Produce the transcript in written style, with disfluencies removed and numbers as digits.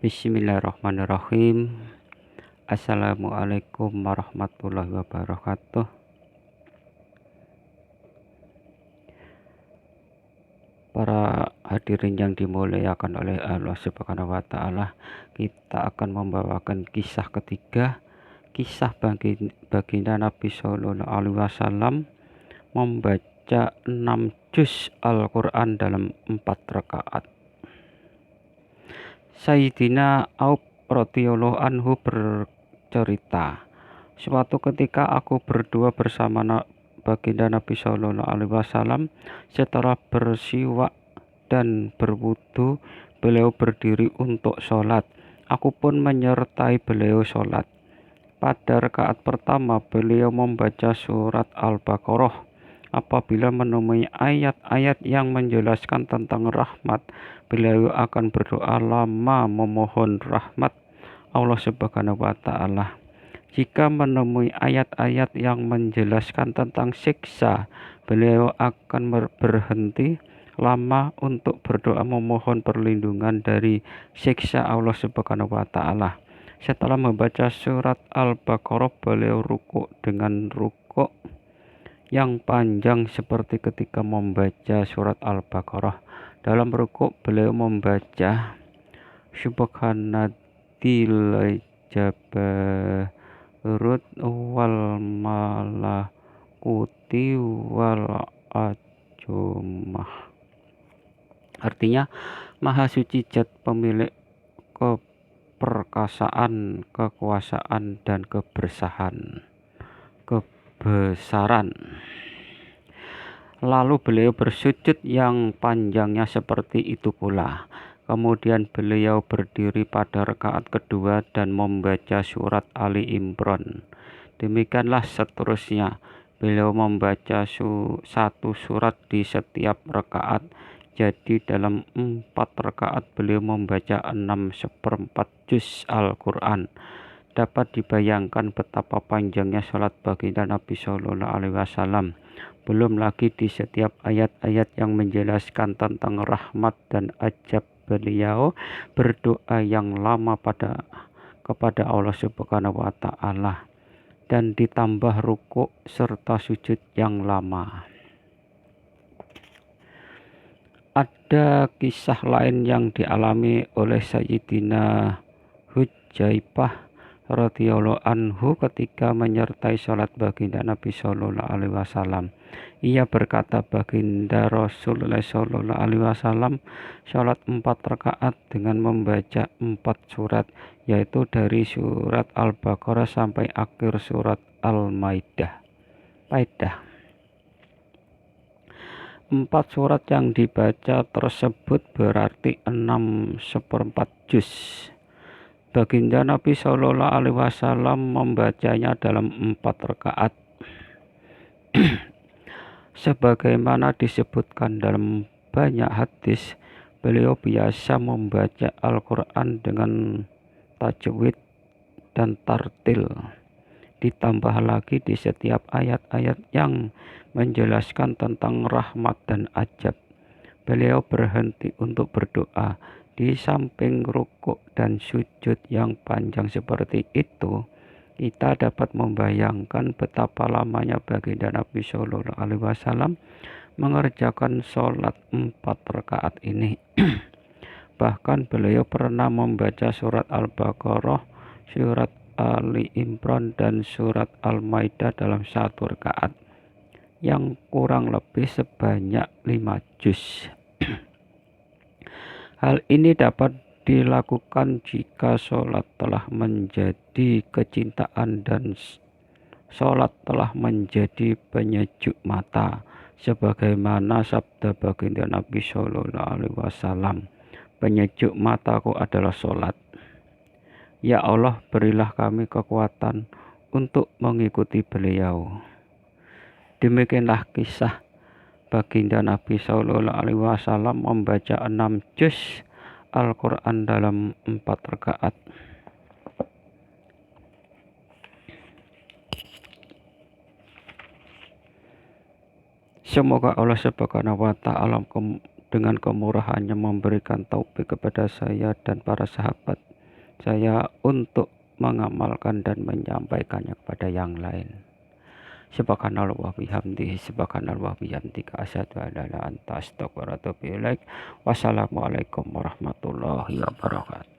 Bismillahirrahmanirrahim. Assalamualaikum warahmatullahi wabarakatuh. Para hadirin yang dimuliakan oleh Allah Subhanahu wa Ta'ala, kita akan membawakan kisah ketiga, kisah baginda Nabi Sallallahu Alaihi Wasallam membaca 6 juz Al-Quran dalam 4 rakaat. Sayyidina Auf radhiyallahu anhu bercerita, suatu ketika aku berdua bersama baginda Nabi Sallallahu Alaihi Wasallam. Setelah bersiwak dan berwudu, beliau berdiri untuk sholat. Aku pun menyertai beliau sholat. Pada rakaat pertama, beliau membaca surat Al-Baqarah. Apabila menemui ayat-ayat yang menjelaskan tentang rahmat, beliau akan berdoa lama memohon rahmat Allah Subhanahu wa Ta'ala. Jika menemui ayat-ayat yang menjelaskan tentang siksa, beliau akan berhenti lama untuk berdoa memohon perlindungan dari siksa Allah Subhanahu wa Ta'ala. Setelah membaca surat Al-Baqarah, beliau rukuk dengan rukuk yang panjang seperti ketika membaca surat Al-Baqarah. Dalam rukuk beliau membaca Subhanadzil jabarut wal malakuti wal ajumah. Artinya, Maha Suci Zat pemilik keperkasaan, kekuasaan, dan kebesaran. Lalu beliau bersujud yang panjangnya seperti itu pula. Kemudian beliau berdiri pada rakaat kedua dan membaca surat Ali Imran. Demikianlah seterusnya. Beliau membaca satu surat di setiap rakaat. Jadi dalam 4 rakaat beliau membaca 6/4 juz Al-Quran. Dapat dibayangkan betapa panjangnya sholat baginda Nabi Sallallahu Alaihi Wasallam. Belum lagi di setiap ayat-ayat yang menjelaskan tentang rahmat dan ajab, beliau berdoa yang lama kepada Allah Subhanahu wa Ta'ala, dan ditambah rukuk serta sujud yang lama. Ada kisah lain yang dialami oleh Sayyidina Hudzaifah radhiyallahu anhu ketika menyertai sholat baginda Nabi Sallallahu Alaihi Wasallam. Ia berkata, baginda Rasulullah Sallallahu Alaihi Wasallam sholat 4 rakaat dengan membaca 4 surat, yaitu dari surat Al-Baqarah sampai akhir surat Al-Maidah. 4 surat yang dibaca tersebut berarti 6/4 juz. Baginda Nabi Sallallahu Alaihi Wasallam membacanya dalam 4 rakaat. Sebagaimana disebutkan dalam banyak hadis, beliau biasa membaca Al-Quran dengan tajwid dan tartil. Ditambah lagi di setiap ayat-ayat yang menjelaskan tentang rahmat dan ajab, beliau berhenti untuk berdoa. Di samping rukuk dan sujud yang panjang seperti itu, kita dapat membayangkan betapa lamanya baginda Nabi Sallallahu Alaihi Wasallam mengerjakan sholat 4 rakaat ini. Bahkan beliau pernah membaca surat Al-Baqarah, surat Ali Imran, dan surat Al-Maidah dalam 1 rakaat, yang kurang lebih sebanyak 5 juz. Hal ini dapat dilakukan jika sholat telah menjadi kecintaan dan sholat telah menjadi penyejuk mata, sebagaimana sabda baginda Nabi Sallallahu Alaihi Wasallam, penyejuk mataku adalah sholat. Ya Allah, berilah kami kekuatan untuk mengikuti beliau. Demikianlah kisah baginda Nabi Sallallahu Alaihi Wasallam membaca 6 juz Al-Quran dalam 4 rakaat. Semoga Allah Subhanahu wa Ta'ala dengan kemurahannya memberikan taufik kepada saya dan para sahabat saya untuk mengamalkan dan menyampaikannya kepada yang lain. Subhanallah wa bihamdihi, subhanallah wa bihamdika, asyhadu an la ilaha illa anta, astaghfiruka wa atubu ilaik. Wassalamualaikum warahmatullahi wabarakatuh.